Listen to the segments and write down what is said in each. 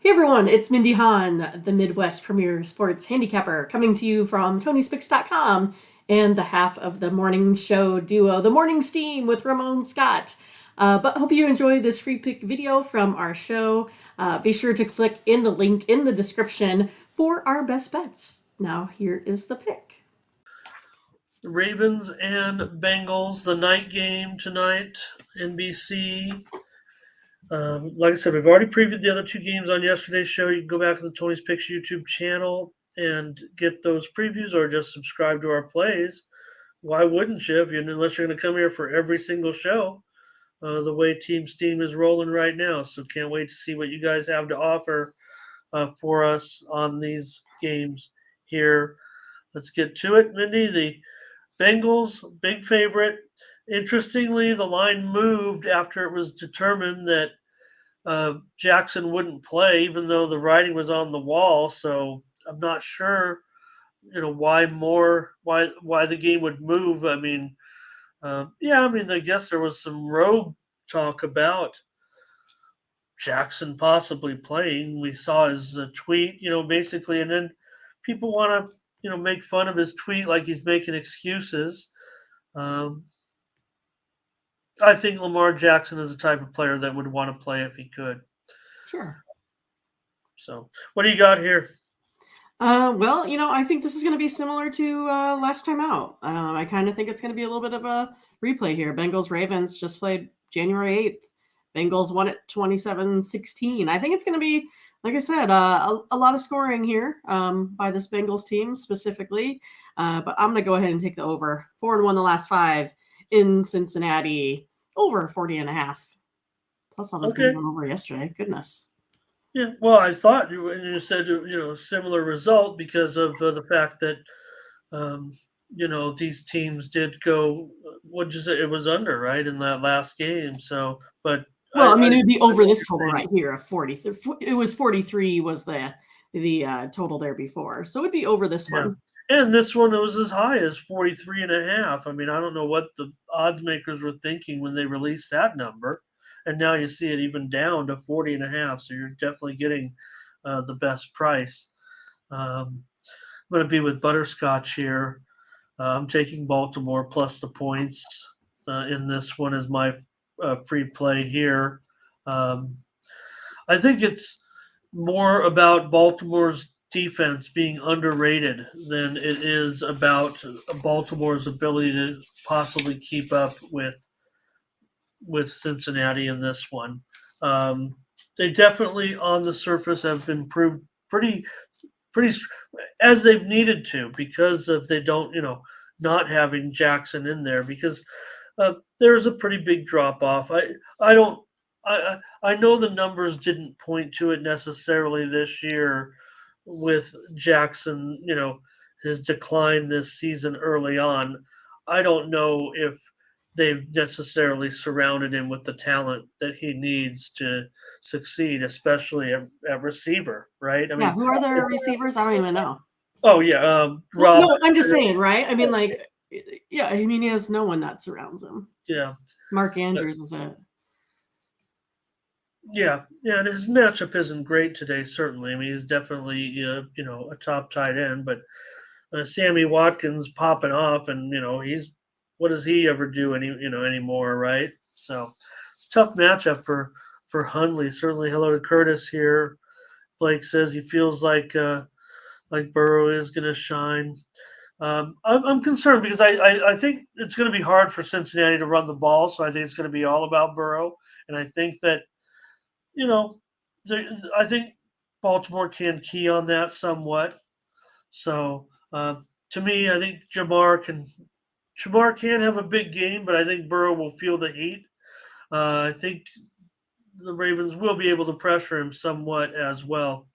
Hey everyone, it's Mindy Hahn, the Midwest premier sports handicapper, coming to you from TonySpix.com and the half of the morning show duo, The Morning Steam with Ramon Scott. But hope you enjoy this free pick video from our show. Be sure to click in the link in the description for our best bets. Now here is the pick. Ravens and Bengals, the night game tonight, NBC. Like I said, we've already previewed the other two games on yesterday's show. You can go back to the Tony's Picks YouTube channel and get those previews or just subscribe to our plays. Why wouldn't you, unless you're going to come here for every single show, the way Team Steam is rolling right now. So can't wait to see what you guys have to offer for us on these games here. Let's get to it, Mindy. The Bengals, big favorite. Interestingly, the line moved after it was determined that Jackson wouldn't play, even though the writing was on the wall. So I'm not sure, why the game would move. I mean, I guess there was some rogue talk about Jackson possibly playing. We saw his tweet, basically, and then people want to, make fun of his tweet like he's making excuses. Um, I think Lamar Jackson is the type of player that would want to play if he could. Sure. So, what do you got here? Well, I think this is going to be similar to last time out. I kind of think it's going to be a little bit of a replay here. Bengals Ravens just played January 8th. Bengals won it 27-16. I think it's going to be, like I said, a lot of scoring here by this Bengals team specifically. But I'm going to go ahead and take the over. 4-1 the last 5 in Cincinnati. Over 40.5. Plus all those games went over yesterday. Goodness. Yeah, well, I thought you said similar result because of the fact that these teams did go. What'd you say? It was under, right, in that last game. So, but well, it would be over this total right here of 40. It was 43 was the total there before, so it'd be over this one. And this one was as high as 43.5. I mean, I don't know what the odds makers were thinking when they released that number. And now you see it even down to 40.5. So you're definitely getting the best price. I'm going to be with Butterscotch here. I'm taking Baltimore plus the points in this one as my free play here. I think it's more about Baltimore's defense being underrated than it is about Baltimore's ability to possibly keep up with Cincinnati in this one. They definitely, on the surface, have been proved pretty as they've needed to because of they don't, not having Jackson in there because there's a pretty big drop off. I know the numbers didn't point to it necessarily this year with Jackson, his decline this season early on. I don't know if they've necessarily surrounded him with the talent that he needs to succeed, especially at receiver, right? I Yeah, mean, who are the receivers? I don't even know. oh yeah, Well, Rob. no, I'm just saying, right? I mean, like, yeah, I mean, he has no one that surrounds him. Yeah, Mark Andrews is it. Yeah, and his matchup isn't great today. Certainly, I mean he's definitely a top tight end, but Sammy Watkins popping off, and he's what does he ever do anymore, right? So it's a tough matchup for Hundley. Certainly, hello to Curtis here. Blake says he feels like Burrow is going to shine. I'm concerned because I think it's going to be hard for Cincinnati to run the ball, so I think it's going to be all about Burrow, and I think that you know, I think Baltimore can key on that somewhat. So to me, I think Jamar can have a big game, but I think Burrow will feel the heat. I think the Ravens will be able to pressure him somewhat as well.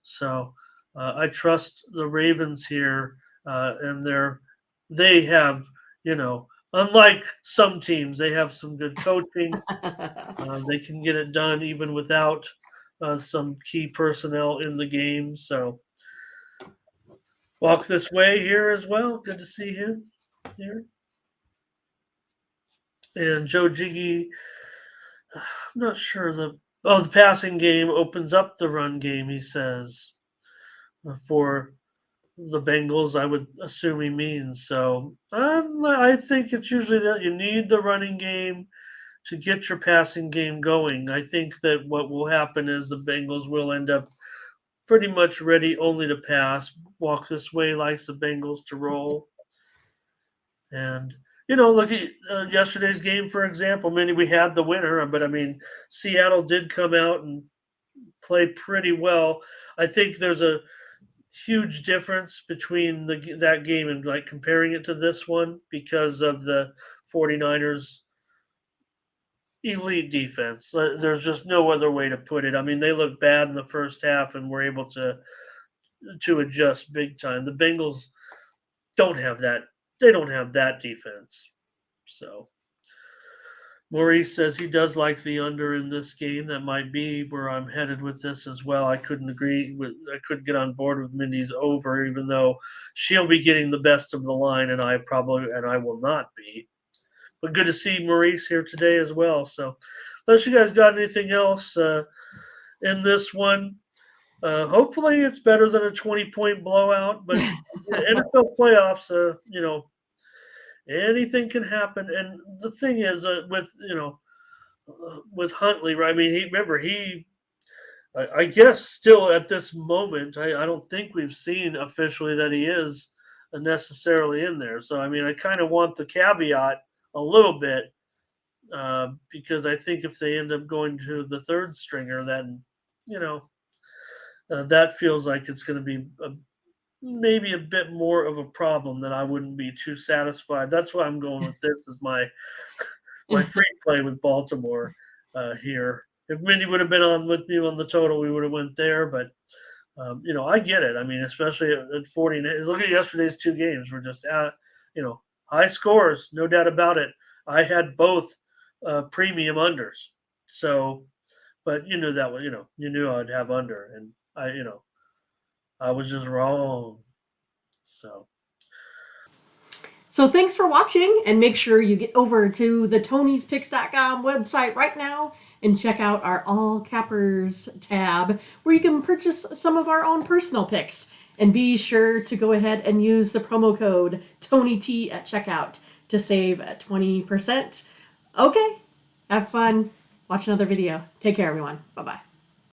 So I trust the Ravens here, and they have unlike some teams, they have some good coaching. They can get it done even without some key personnel in the game. So walk this way here as well. Good to see him here. And Joe Jiggy, I'm not sure Oh, the passing game opens up the run game, he says, for the Bengals, I would assume he means. So I think it's usually that you need the running game to get your passing game going. I think that what will happen is the Bengals will end up pretty much ready only to pass. Walk this way likes the Bengals to roll. And, look at yesterday's game, for example. Minnie, we had the winner, but I mean, Seattle did come out and play pretty well. I think there's a huge difference between that game and like comparing it to this one because of the 49ers elite defense. There's just no other way to put it. I mean, they looked bad in the first half and were able to adjust big time. The Bengals don't have that. They don't have that defense. So Maurice says he does like the under in this game. That might be where I'm headed with this as well. I couldn't get on board with Mindy's over, even though she'll be getting the best of the line, and I will not be. But good to see Maurice here today as well. So, unless you guys got anything else in this one, hopefully it's better than a 20-point blowout. But NFL playoffs, anything can happen. And the thing is, with Huntley, right? I mean, I guess still at this moment, I don't think we've seen officially that he is necessarily in there. So, I mean, I kind of want the caveat a little bit because I think if they end up going to the third stringer, then, you know, that feels like it's going to be maybe a bit more of a problem that I wouldn't be too satisfied. That's why I'm going with this as my free play with Baltimore here. If Mindy would have been on with me on the total, we would have went there. But I get it. I mean, especially at 49. Look at yesterday's two games. We're just high scores, no doubt about it. I had both premium unders. So, but you knew that one. You knew I'd have under, and I was just wrong. So. So thanks for watching, and make sure you get over to the Tony'sPicks.com website right now and check out our All Cappers tab where you can purchase some of our own personal picks. And be sure to go ahead and use the promo code TonyT at checkout to save 20%. Okay, have fun. Watch another video. Take care, everyone. Bye-bye.